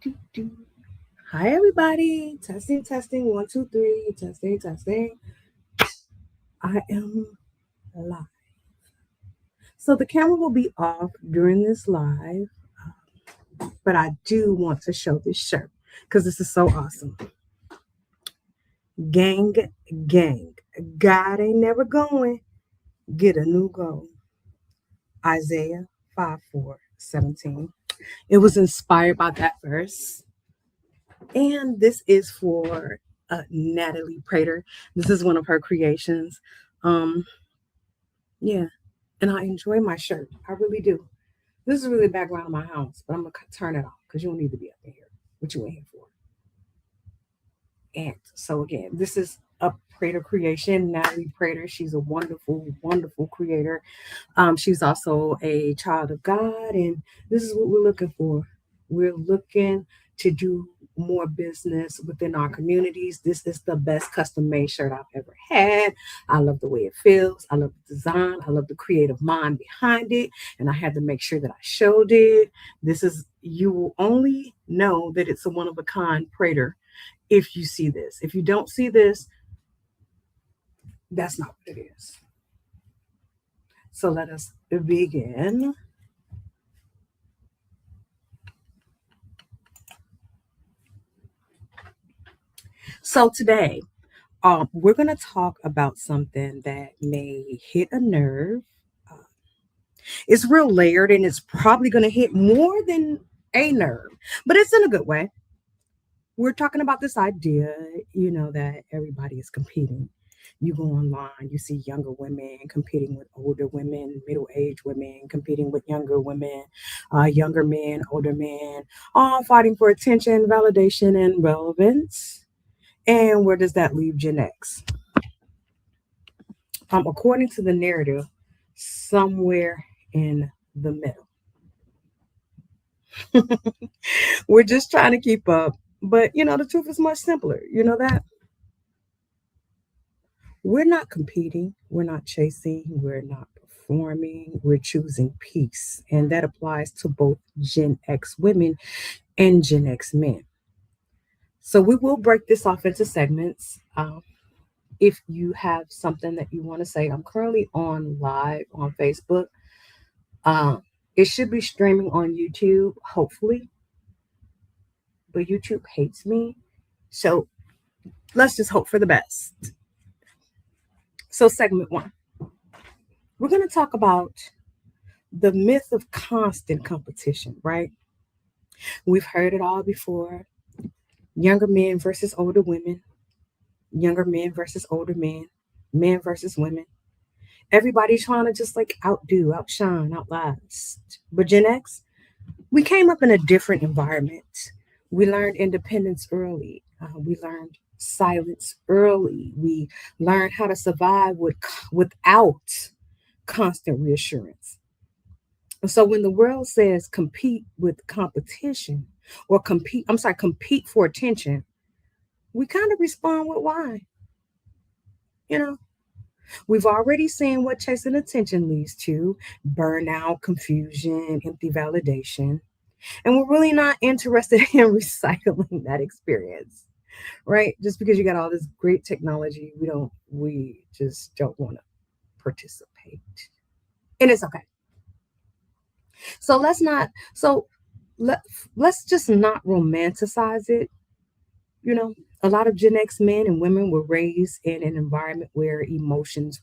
Do. Hi, everybody. Testing, testing. One, two, three. Testing, testing. I am live. So the camera will be off during this live, but I do want to show this shirt because this is so awesome. Gang, gang. God ain't never going. Get a new goal. Isaiah 5:4-17. It was inspired by that verse. And this is for Natalie Prater. This is one of her creations. Um, yeah, and I enjoy my shirt. I really do. This is really the background of my house, but I'm gonna turn it off because you don't need to be up in here. What you in here for? And so again, this is a Prater creation, Natalie Prater. She's a wonderful, wonderful creator. She's also a child of God, and this is what we're looking for. We're looking to do more business within our communities. This is the best custom made shirt I've ever had. I love the way it feels. I love the design. I love the creative mind behind it. And I had to make sure that I showed it. You will only know that it's a one of a kind Prater if you see this. If you don't see this, that's not what it is. So let us begin. So today, we're going to talk about something that may hit a nerve. Uh, it's real layered and it's probably going to hit more than a nerve, but it's in a good way. We're talking about this idea, that everybody is competing. You go online, you see younger women competing with older women, middle-aged women competing with younger women, younger men, older men, all fighting for attention, validation, and relevance. And where does that leave Gen X? According to the narrative, somewhere in the middle. We're just trying to keep up. But, the truth is much simpler. You know that? We're not competing, we're not chasing, we're not performing, we're choosing peace. And that applies to both Gen X women and Gen X men. So we will break this off into segments. If you have something that you want to say, I'm currently on live on Facebook. It should be streaming on YouTube, hopefully, but YouTube hates me. So let's just hope for the best. So, segment one, we're going to talk about the myth of constant competition, right? We've heard it all before: younger men versus older women, younger men versus older men, men versus women. Everybody's trying to just like outdo, outshine, outlast. But Gen X, we came up in a different environment. We learned independence early. We learned silence early. We learned how to survive without constant reassurance. So when the world says compete with competition or compete for attention, we kind of respond with why. You know, we've already seen what chasing attention leads to: burnout, confusion, empty validation. And we're really not interested in recycling that experience, right? Just because you got all this great technology, we just don't want to participate. And it's okay. So let, let's just not romanticize it. You know, a lot of Gen X men and women were raised in an environment where emotions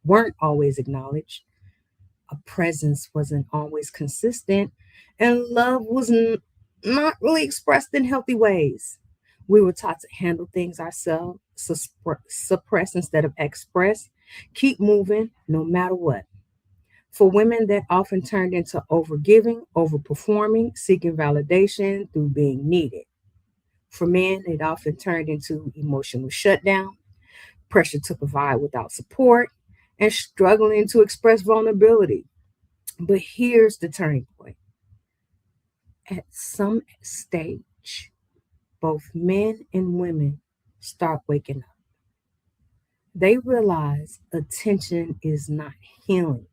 weren't always acknowledged. A presence wasn't always consistent, and love was not really expressed in healthy ways. We were taught to handle things ourselves, suppress instead of express, keep moving no matter what. For women, that often turned into overgiving, overperforming, seeking validation through being needed. For men, it often turned into emotional shutdown, pressure to provide without support, and struggling to express vulnerability. But here's the turning point: at some stage, both men and women start waking up. They realize attention is not healing,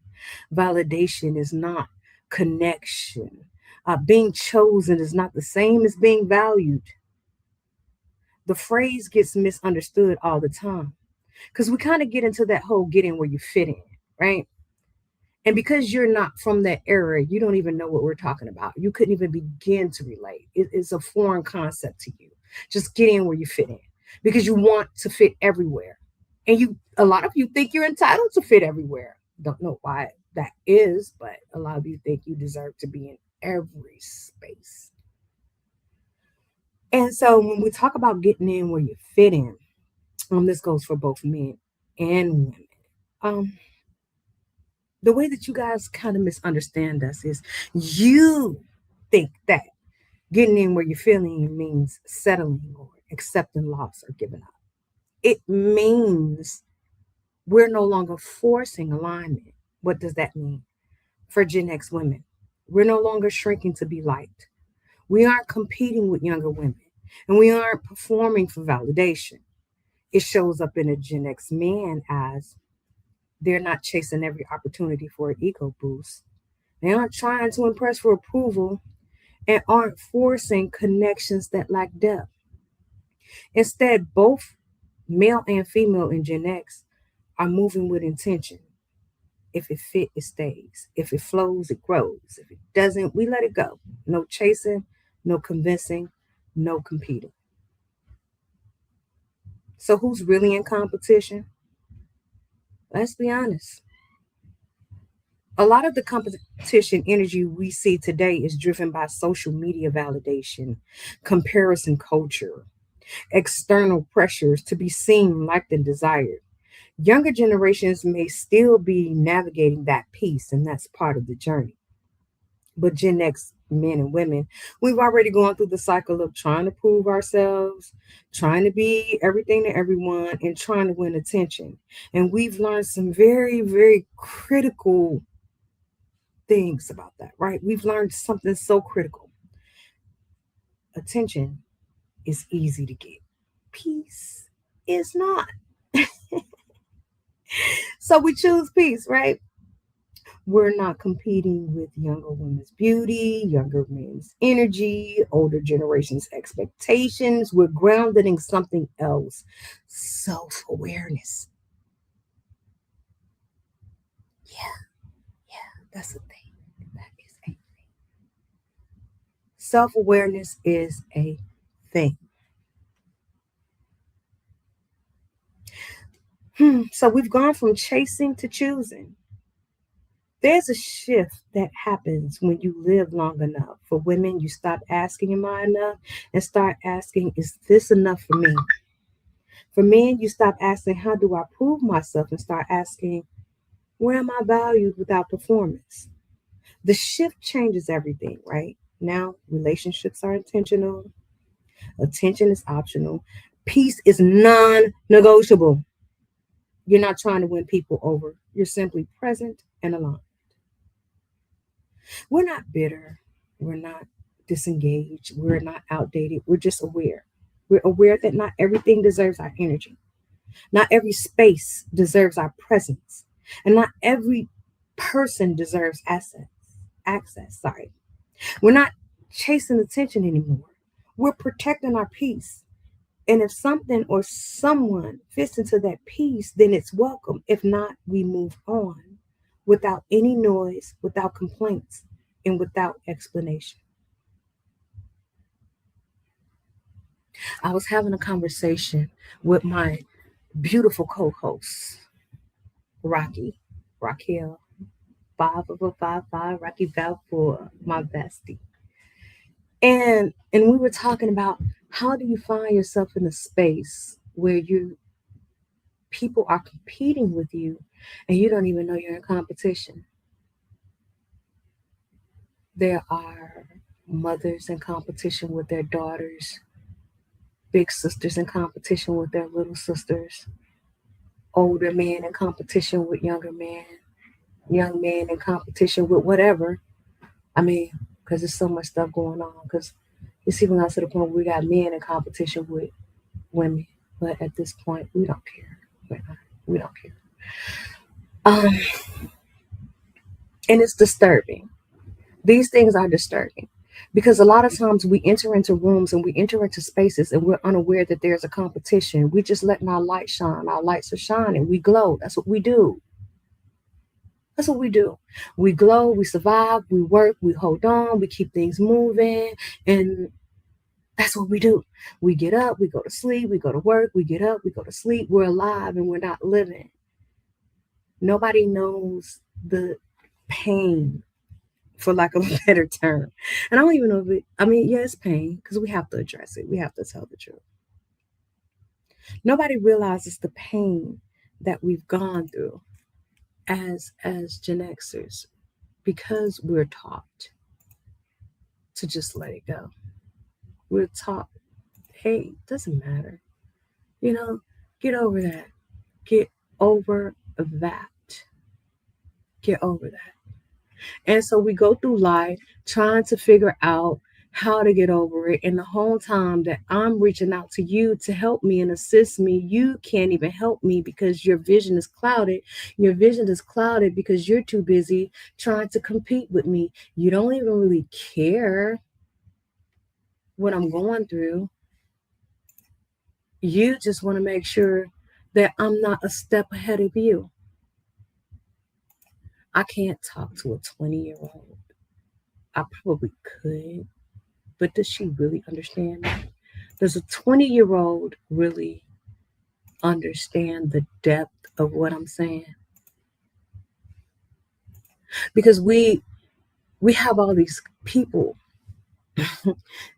validation is not connection. Being chosen is not the same as being valued. The phrase gets misunderstood all the time because we kind of get into that whole get in where you fit in, right? And because you're not from that era, you don't even know what we're talking about. You couldn't even begin to relate. It's a foreign concept to you. Just get in where you fit in because you want to fit everywhere. And a lot of you think you're entitled to fit everywhere. Don't know why that is, but a lot of you think you deserve to be in every space. And so when we talk about getting in where you fit in, this goes for both men and women. Um, the way that you guys kind of misunderstand us is you think that getting in where you're feeling means settling or accepting loss or giving up. It means we're no longer forcing alignment. What does that mean? For Gen X women, we're no longer shrinking to be liked. We aren't competing with younger women, and we aren't performing for validation. It shows up in a Gen X man as they're not chasing every opportunity for an ego boost. They aren't trying to impress for approval and aren't forcing connections that lack depth. Instead, both male and female in Gen X are moving with intention. If it fit, it stays. If it flows, it grows. If it doesn't, we let it go. No chasing, no convincing, no competing. So who's really in competition? Let's be honest. A lot of the competition energy we see today is driven by social media validation, comparison culture, external pressures to be seen, liked, and desired. Younger generations may still be navigating that piece, and that's part of the journey. But Gen X men and women, we've already gone through the cycle of trying to prove ourselves, trying to be everything to everyone, and trying to win attention. And we've learned some very, very critical things about that, right? We've learned something so critical. Attention is easy to get, peace is not. So we choose peace, right? We're not competing with younger women's beauty, younger men's energy, older generations' expectations. We're grounded in something else, self awareness. Yeah, yeah, that's a thing. That is a self awareness is a thing. So we've gone from chasing to choosing. There's a shift that happens when you live long enough. For women, you stop asking, am I enough? And start asking, is this enough for me? For men, you stop asking, how do I prove myself? And start asking, where am I valued without performance? The shift changes everything, right? Now, relationships are intentional, attention is optional, peace is non negotiable. You're not trying to win people over, you're simply present and aligned. We're not bitter. We're not disengaged. We're not outdated. We're just aware. We're aware that not everything deserves our energy. Not every space deserves our presence. And not every person deserves access. Sorry. We're not chasing attention anymore. We're protecting our peace. And if something or someone fits into that peace, then it's welcome. If not, we move on without any noise, without complaints, and without explanation. I was having a conversation with my beautiful co-host, Raquel, 555, Rocky Balfour, my bestie. And we were talking about how do you find yourself in a space where you people are competing with you and you don't even know you're in competition. There are mothers in competition with their daughters, big sisters in competition with their little sisters, older men in competition with younger men, young men in competition with whatever. I mean, because there's so much stuff going on. Because you see, when I to the point where we got men in competition with women, but at this point, we don't care. We don't care. Um, and it's disturbing. These things are disturbing. Because a lot of times we enter into rooms and we enter into spaces and we're unaware that there's a competition. We just letting our light shine. Our lights are shining. We glow. That's what we do. That's what we do. We glow, we survive, we work, we hold on, we keep things moving. And that's what we do. We get up, we go to sleep, we go to work, we get up, we go to sleep. We're alive and we're not living. Nobody knows the pain, for lack of a better term. And I don't even know if it, I mean, yeah, it's pain because we have to address it. We have to tell the truth. Nobody realizes the pain that we've gone through as Gen Xers because we're taught to just let it go. We're taught, hey, doesn't matter. You know, get over that. Get over that. Get over that. And so we go through life trying to figure out how to get over it. And the whole time that I'm reaching out to you to help me and assist me, you can't even help me because your vision is clouded. Your vision is clouded because you're too busy trying to compete with me. You don't even really care what I'm going through. You just want to make sure that I'm not a step ahead of you. I can't talk to a 20-year-old. I probably could, but does she really understand me? Does a 20-year-old really understand the depth of what I'm saying? Because we have all these people,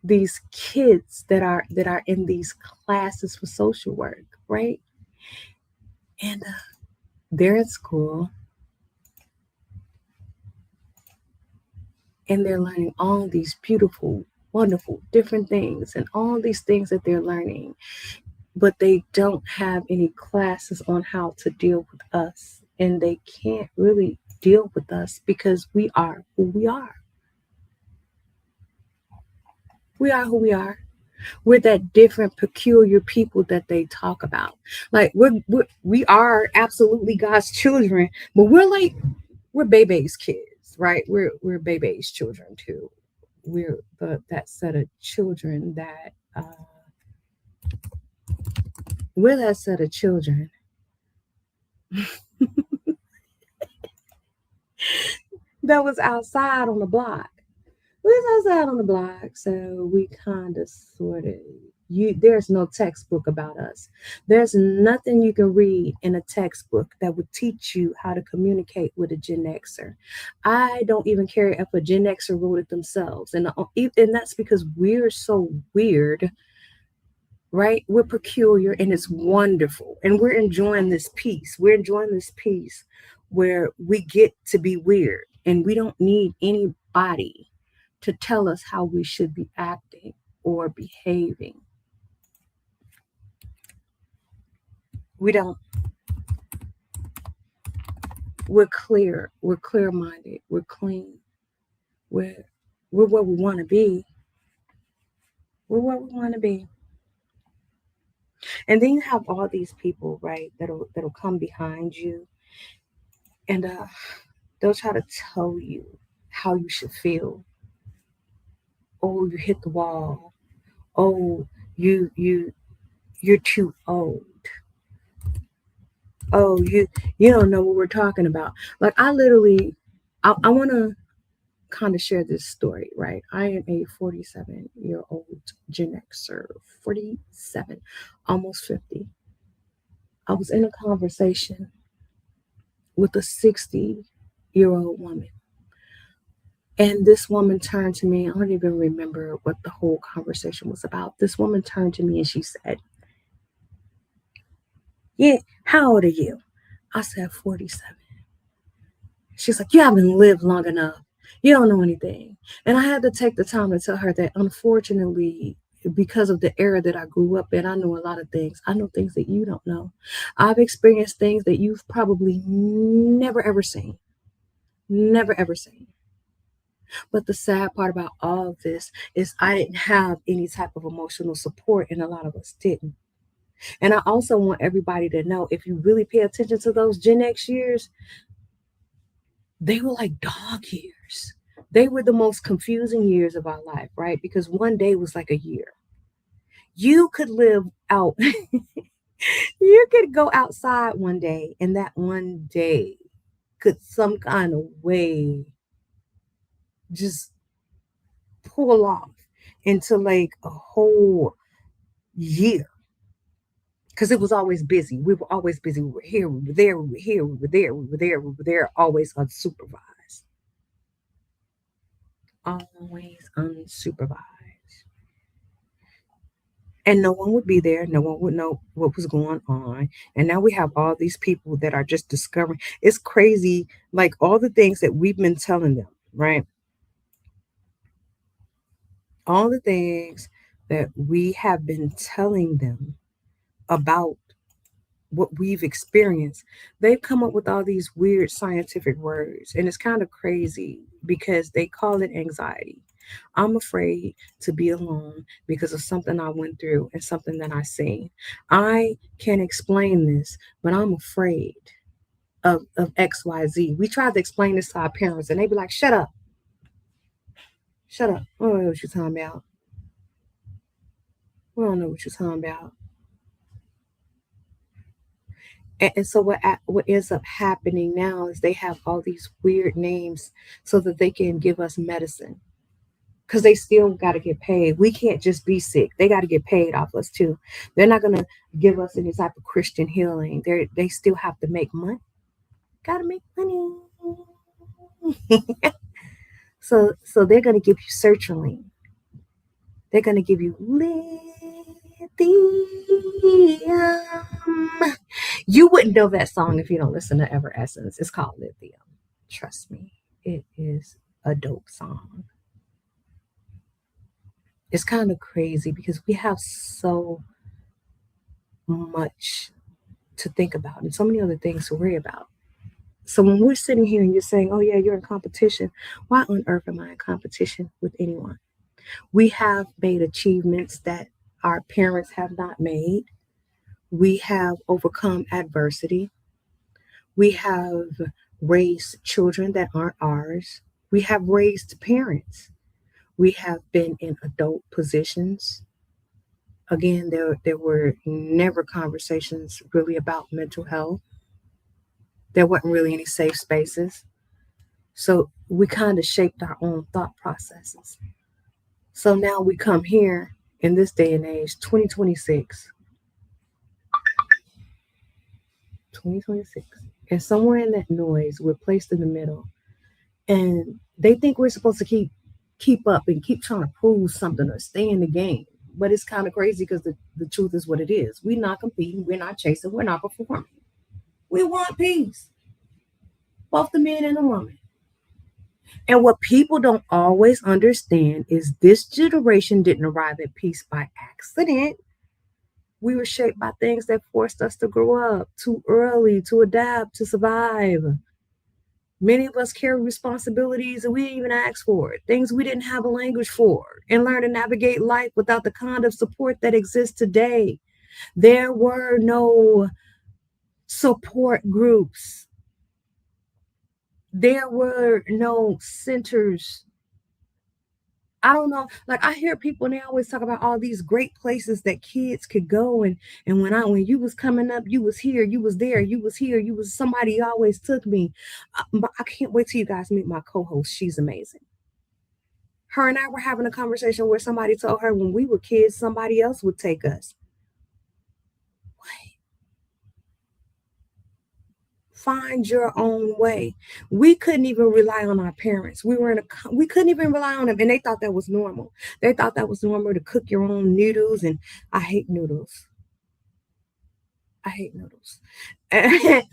these kids that are in these classes for social work, right? And they're at school and they're learning all these beautiful, wonderful, different things, and all these things that they're learning, but they don't have any classes on how to deal with us. And they can't really deal with us because we are who we are. We are who we are. We're that different, peculiar people that they talk about. Like we are absolutely God's children, but we're baby's kids, right? We're baby's children too. We're that set of children that we're that set of children that was outside on the block. We was outside on the block, so we kind of sort of there's no textbook about us. There's nothing you can read in a textbook that would teach you how to communicate with a Gen Xer. I don't even care if a Gen Xer wrote it themselves, and that's because we're so weird, right? We're peculiar and it's wonderful, and we're enjoying this peace. We're enjoying this peace where we get to be weird, and we don't need anybody to tell us how we should be acting or behaving. We don't. We're clear. We're clear minded. We're clean. We're we're where we want to be. We're where we want to be. And then you have all these people, right? That'll come behind you, and they'll try to tell you how you should feel. Oh, you hit the wall. Oh, you're too old. Oh, you don't know what we're talking about. Like I want to kind of share this story, right? I am a 47-year-old Gen Xer, 47, almost 50. I was in a conversation with a 60-year-old woman. And this woman turned to me. I don't even remember what the whole conversation was about. This woman turned to me and she said, yeah, how old are you? I said 47. She's like, you haven't lived long enough. You don't know anything. And I had to take the time to tell her that unfortunately, because of the era that I grew up in, I know a lot of things. I know things that you don't know. I've experienced things that you've probably never ever seen. Never ever seen. But the sad part about all of this is I didn't have any type of emotional support, and a lot of us didn't. And I also want everybody to know, if you really pay attention to those Gen X years, they were like dog years. They were the most confusing years of our life, right? Because one day was like a year. You could live out, you could go outside one day, and that one day could some kind of way just pull off into like a whole year, because it was always busy. We were always busy. We were here, we were there, we were here, we were there, we were there, we were there, always unsupervised. Always unsupervised. And no one would be there. No one would know what was going on. And now we have all these people that are just discovering. It's crazy, like all the things that we've been telling them, right? All the things that we have been telling them about what we've experienced, they've come up with all these weird scientific words. And it's kind of crazy because they call it anxiety. I'm afraid to be alone because of something I went through and something that I seen. I can't explain this, but I'm afraid of XYZ. We tried to explain this to our parents and they'd be like, shut up, shut up. I don't know what you're talking about. We don't know what you're talking about. And so what ends up happening now is they have all these weird names so that they can give us medicine, because they still got to get paid. We can't just be sick. They got to get paid off us too. They're not going to give us any type of Christian healing. They still have to make money. Got to make money. So they're going to give you sertraline. They're going to give you lithium. You wouldn't know that song if you don't listen to Everessence. It's called Lithium. Trust me, it is a dope song. It's kind of crazy because we have so much to think about and so many other things to worry about. So when we're sitting here and you're saying, oh, yeah, you're in competition, why on earth am I in competition with anyone? We have made achievements that our parents have not made. We have overcome adversity. We have raised children that aren't ours. We have raised parents. We have been in adult positions. Again, there were never conversations really about mental health. There wasn't really any safe spaces. So we kind of shaped our own thought processes. So now we come here in this day and age, 2026, 2026, and somewhere in that noise, we're placed in the middle. And they think we're supposed to keep up and keep trying to prove something or stay in the game. But it's kind of crazy because the truth is what it is. We're not competing, we're not chasing, we're not performing. We want peace, both the men and the woman. And what people don't always understand is this generation didn't arrive at peace by accident. We were shaped by things that forced us to grow up too early, to adapt, to survive. Many of us carry responsibilities that we didn't even ask for, things we didn't have a language for, and learn to navigate life without the kind of support that exists today. There were no support groups. There were no centers. I don't know. Like I hear people and they always talk about all these great places that kids could go, and when you was coming up, you was here, you was there, you was here, you was somebody always took me. I can't wait till you guys meet my co-host. She's amazing. Her and I were having a conversation where somebody told her when we were kids, somebody else would take us. Find your own way. We couldn't even rely on our parents. We couldn't even rely on them, and they thought that was normal. They thought that was normal to cook your own noodles, and I hate noodles. I hate noodles. And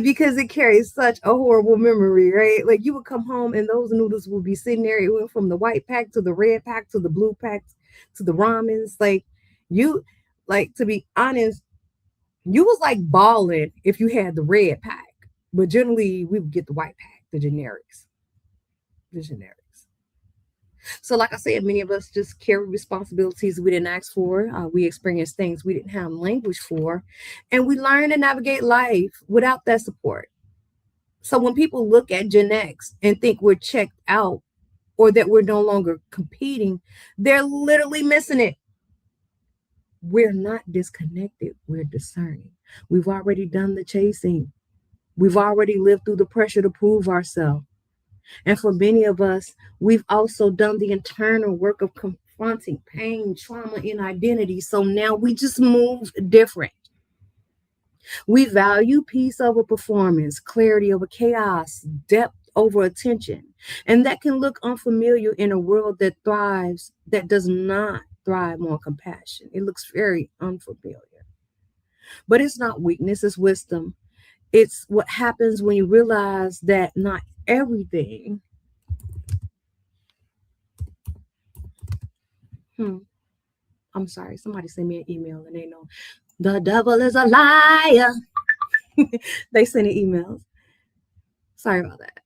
because it carries such a horrible memory, right? Like you would come home and those noodles would be sitting there. It went from the white pack to the red pack to the blue pack to the ramens. You, like to be honest, you was like balling if you had the red pack. But generally, we would get the white pack, the generics. The generics. So, like I said, many of us just carry responsibilities we didn't ask for. We experienced things we didn't have language for. And we learn to navigate life without that support. So, when people look at Gen X and think we're checked out, or that we're no longer competing, they're literally missing it. We're not disconnected, we're discerning. We've already done the chasing. We've already lived through the pressure to prove ourselves. And for many of us, we've also done the internal work of confronting pain, trauma, and identity. So now we just move different. We value peace over performance, clarity over chaos, depth over attention. And that can look unfamiliar in a world that does not thrive on compassion. It looks very unfamiliar. But it's not weakness, it's wisdom. It's what happens when you realize that not everything. I'm sorry, somebody sent me an email and they know the devil is a liar. They send emails. Sorry about that.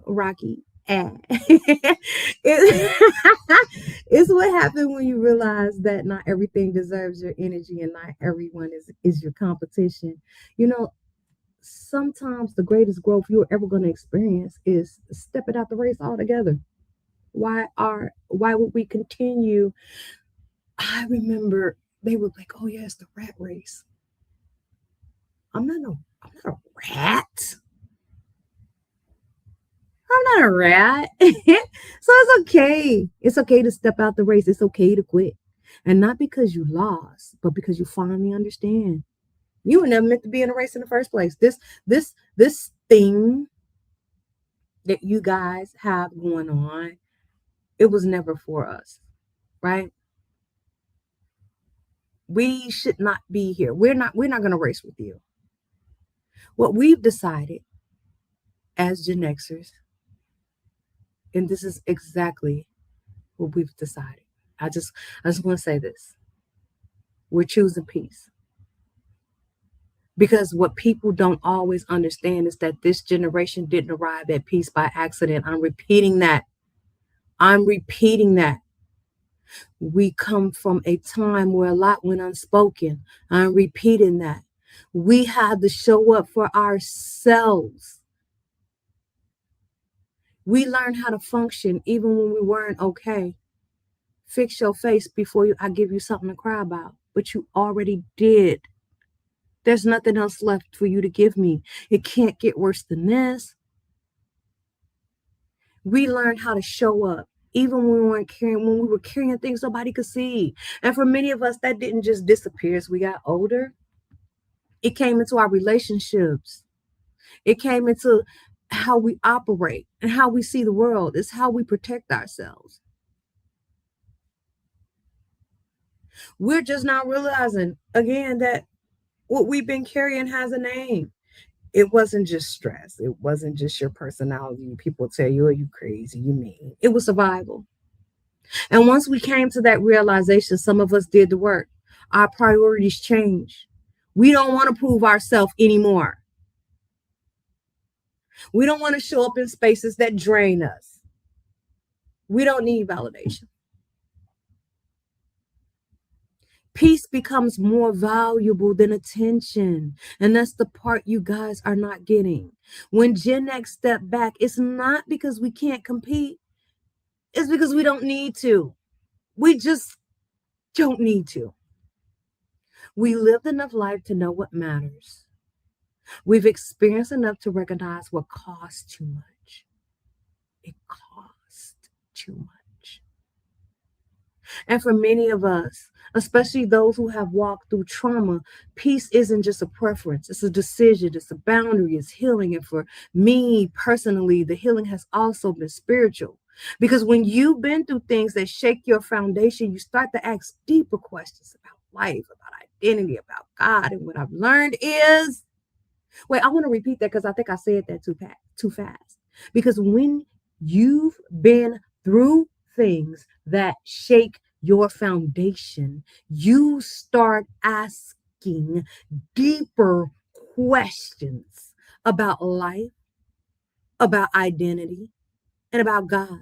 Rocky. It's what happens when you realize that not everything deserves your energy and not everyone is your competition. You know, sometimes the greatest growth you're ever going to experience is stepping out the race altogether. Why would we continue? I remember they were like, "Oh yeah, it's the rat race." I'm not a rat. I'm not a rat. So it's okay. It's okay to step out the race. It's okay to quit. And not because you lost, but because you finally understand. You were never meant to be in a race in the first place. This thing that you guys have going on, it was never for us, right? We should not be here. We're not going to race with you. What we've decided as Gen Xers, and this is exactly what we've decided. I just want to say this. We're choosing peace. Because what people don't always understand is that this generation didn't arrive at peace by accident. I'm repeating that. We come from a time where a lot went unspoken. I'm repeating that. We had to show up for ourselves. We learned how to function even when we weren't okay. Fix your face before I give you something to cry about. But you already did. There's nothing else left for you to give me. It can't get worse than this. We learned how to show up, even when we were carrying things nobody could see. And for many of us, that didn't just disappear as we got older. It came into our relationships. It came into how we operate and how we see the world. It's how we protect ourselves. We're just not realizing, again, that what we've been carrying has a name. It wasn't just stress. It wasn't just your personality. People tell you, oh, you crazy, you mean. It was survival. And once we came to that realization, some of us did the work. Our priorities changed. We don't want to prove ourselves anymore. We don't want to show up in spaces that drain us. We don't need validation. Peace becomes more valuable than attention. And that's the part you guys are not getting. When Gen X step back, it's not because we can't compete. It's because we don't need to. We just don't need to. We lived enough life to know what matters. We've experienced enough to recognize what costs too much. It costs too much. And for many of us, especially those who have walked through trauma, peace isn't just a preference. It's a decision. It's a boundary. It's healing. And for me personally, the healing has also been spiritual. Because when you've been through things that shake your foundation, you start to ask deeper questions about life, about identity, about God. And what I've learned is, wait, I want to repeat that because I think I said that too fast. Because when you've been through things that shake your foundation, you start asking deeper questions about life, about identity, and about God.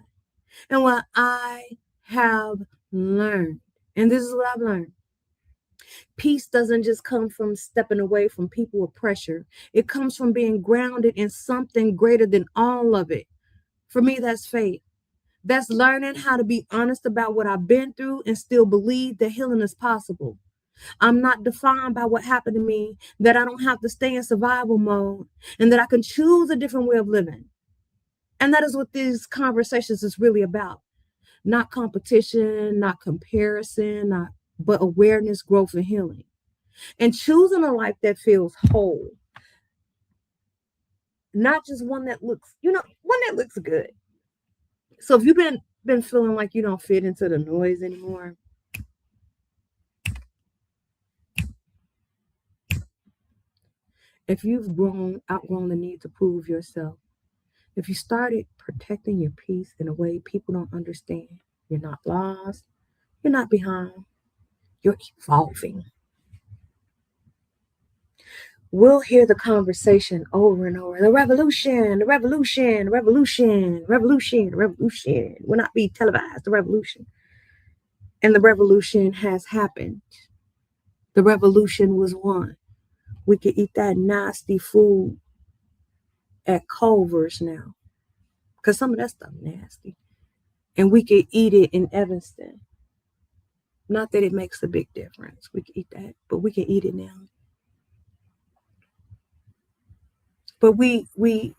And what I have learned, and this is what I've learned, peace doesn't just come from stepping away from people or pressure. It comes from being grounded in something greater than all of it. For me, that's faith. That's learning how to be honest about what I've been through and still believe that healing is possible. I'm not defined by what happened to me, that I don't have to stay in survival mode, and that I can choose a different way of living. And that is what these conversations is really about. Not competition, not comparison, but awareness, growth, and healing. And choosing a life that feels whole. Not just one that looks, one that looks good. So if you've been feeling like you don't fit into the noise anymore, if you've outgrown the need to prove yourself, if you started protecting your peace in a way people don't understand, you're not lost, you're not behind, you're evolving. We'll hear the conversation over and over. The revolution, the revolution, the revolution, revolution, revolution will not be televised, the revolution. And the revolution has happened. The revolution was won. We could eat that nasty food at Culver's now, because some of that stuff nasty. And we could eat it in Evanston. Not that it makes a big difference. We can eat that, but we can eat it now. But we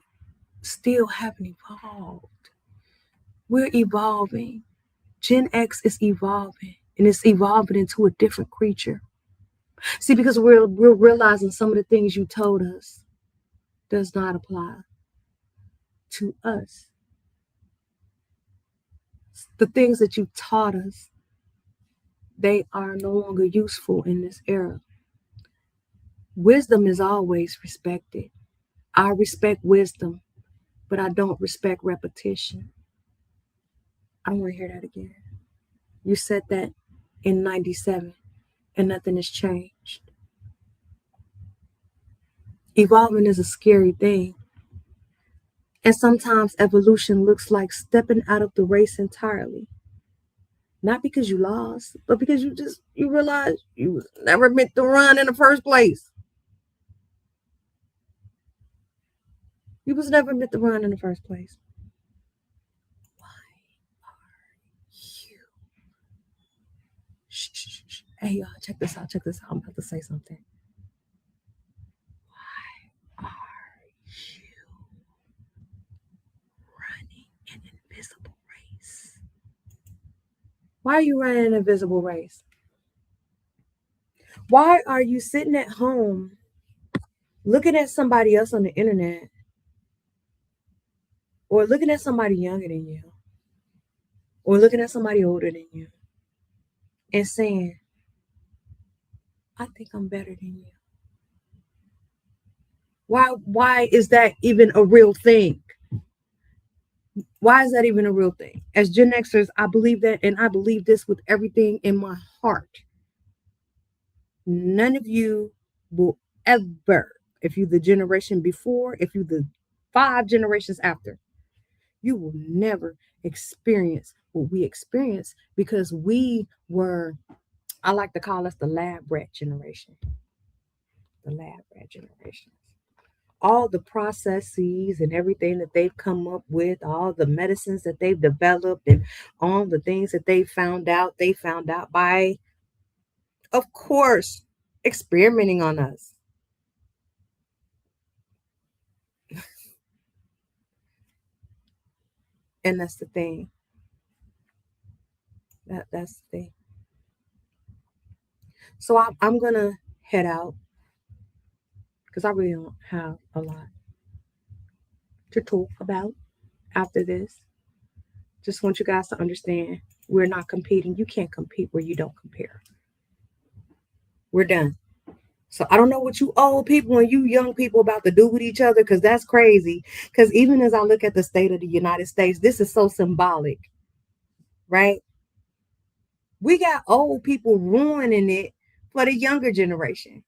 still haven't evolved. We're evolving. Gen X is evolving, and it's evolving into a different creature. See, because we're realizing some of the things you told us does not apply to us. The things that you taught us, they are no longer useful in this era. Wisdom is always respected. I respect wisdom, but I don't respect repetition. I don't want to hear that again. You said that in 97 and nothing has changed. Evolving is a scary thing. And sometimes evolution looks like stepping out of the race entirely. Not because you lost, but because you realize you was never meant to run in the first place. You was never meant to run in the first place. Why are you? Shh. Hey, y'all, check this out. I'm about to say something. Why are you running an invisible race? Why are you running an invisible race? Why are you sitting at home looking at somebody else on the internet, or looking at somebody younger than you, or looking at somebody older than you, and saying, I think I'm better than you? Why is that even a real thing? Why is that even a real thing? As Gen Xers, I believe that, and I believe this with everything in my heart. None of you will ever, if you're the generation before, if you're the 5 generations after, you will never experience what we experienced, because we were, I like to call us the lab rat generation. The lab rat generation. All the processes and everything that they've come up with, all the medicines that they've developed, and all the things that they found out by, of course, experimenting on us. And that's the thing. That's the thing. So I'm going to head out, because I really don't have a lot to talk about after this. Just want you guys to understand, we're not competing. You can't compete where you don't compare. We're done. So I don't know what you old people and you young people about to do with each other, because that's crazy. Because even as I look at the state of the United States, this is so symbolic, right? We got old people ruining it for the younger generation.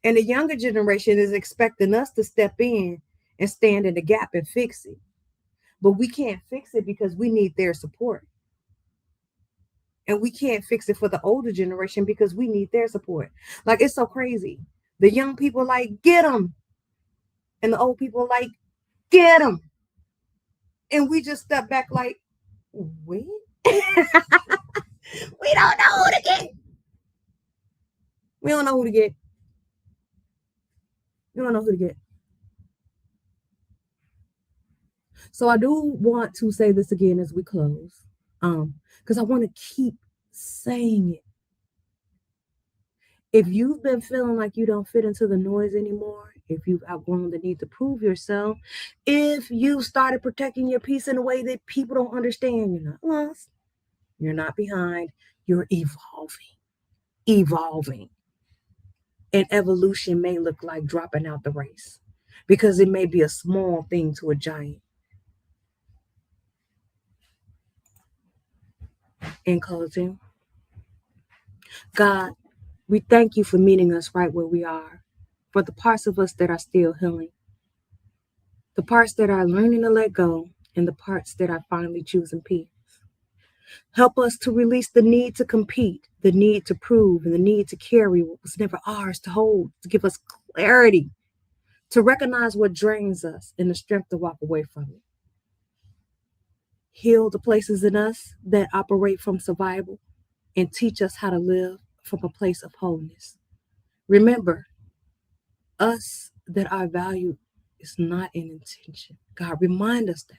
And the younger generation is expecting us to step in and stand in the gap and fix it. But we can't fix it because we need their support. And we can't fix it for the older generation because we need their support. Like, it's so crazy. The young people like, get them. And the old people like, get them. And we just step back like, wait, we don't know who to get. We don't know who to get. We don't know who to get. So I do want to say this again as we close, because I want to keep saying it. If you've been feeling like you don't fit into the noise anymore, if you've outgrown the need to prove yourself, if you started protecting your peace in a way that people don't understand, you're not lost, you're not behind, you're evolving. Evolving. And evolution may look like dropping out the race because it may be a small thing to a giant. In closing, God, we thank you for meeting us right where we are, for the parts of us that are still healing, the parts that are learning to let go, and the parts that are finally choosing peace. Help us to release the need to compete, the need to prove, and the need to carry what was never ours to hold, to give us clarity, to recognize what drains us and the strength to walk away from it. Heal the places in us that operate from survival and teach us how to live from a place of wholeness. Remember, us that our value is not in intention. God, remind us that.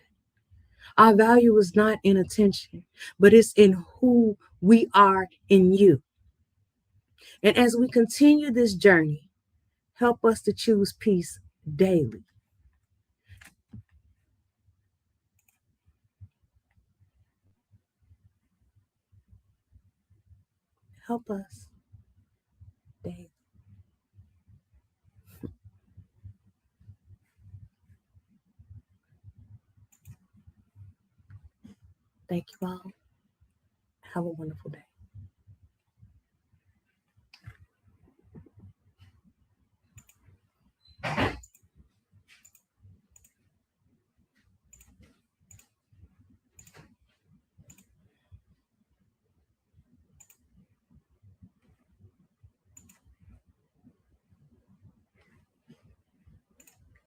Our value is not in attention, but it's in who we are in you. And as we continue this journey, help us to choose peace daily. Help us daily. Thank you all. Have a wonderful day.